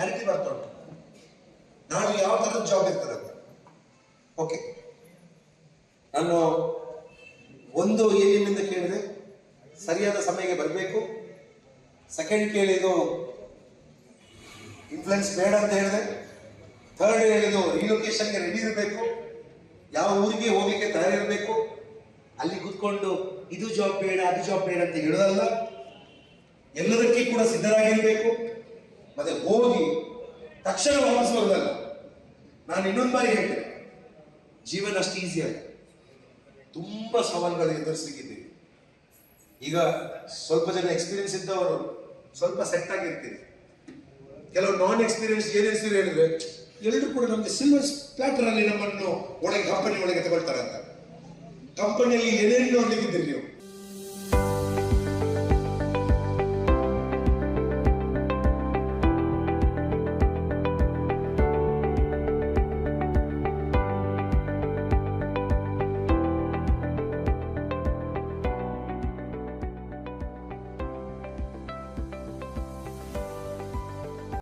Clarity ಬರ್ತಾ ಉಂಟು. ನಾನು ಯಾವ ಥರದ ಜಾಬ್ ಇರ್ತದೆ ಅಂತ. ಓಕೆ, ನಾನು ಒಂದು ಏನಿಂದ ಕೇಳಿದೆ, ಸರಿಯಾದ ಸಮಯಕ್ಕೆ ಬರಬೇಕು. ಸೆಕೆಂಡ್ ಕೇಳಿದ್ದು ಇನ್ಫ್ಲುಯೆನ್ಸ್ ಬೇಡ ಅಂತ ಹೇಳಿದೆ. ಥರ್ಡ್ ಹೇಳಿದ್ದು ರಿಲೊಕೇಶನ್ಗೆ ರೆಡಿ ಇರಬೇಕು, ಯಾವ ಊರಿಗೆ ಹೋಗ್ಲಿಕ್ಕೆ ತಯಾರಿ ಇರಬೇಕು. ಅಲ್ಲಿ ಕೂತ್ಕೊಂಡು ಇದು ಜಾಬ್ ಬೇಡ ಅದು ಜಾಬ್ ಬೇಡ ಅಂತ ಹೇಳೋದಲ್ಲ, ಎಲ್ಲದಕ್ಕೆ ಕೂಡ ಸಿದ್ಧರಾಗಿರ್ಬೇಕು. ಮತ್ತೆ ಹೋಗಿ ತಕ್ಷಣ ವಾಪಸ್ ಬರೋದಲ್ಲ. ನಾನು ಇನ್ನೊಂದು ಬಾರಿ ಹೇಳ್ತೇನೆ, ಜೀವನ ಅಷ್ಟು ಈಸಿ ಆಗಿ ತುಂಬಾ ಸವಾಲುಗಳು ಎದುರಿಸಲಿಕ್ಕಿದ್ದೀವಿ. ಈಗ ಸ್ವಲ್ಪ ಜನ ಎಕ್ಸ್ಪೀರಿಯನ್ಸ್ ಇದ್ದವರು ಸ್ವಲ್ಪ ಸೆಟ್ ಆಗಿರ್ತೀವಿ. ಕೆಲವು ನಾನ್ ಎಕ್ಸ್ಪೀರಿಯನ್ಸ್ ಏನೇನು ಹೇಳಿದ್ರೆ ಎಲ್ಲರೂ ಕೂಡ ನಮ್ಗೆ ಸಿಲ್ವರ್ ಪ್ಲಾಟರ್ ಅಲ್ಲಿ ನಮ್ಮನ್ನು ಒಳಗೆ ಕಂಪನಿ ಒಳಗೆ ತಗೊಳ್ತಾರೆ ಅಂತ. ಕಂಪನಿಯಲ್ಲಿ ಏನೇನು ನೋಡ್ಲಿಕ್ಕಿದ್ದೀರಿ ನೀವು?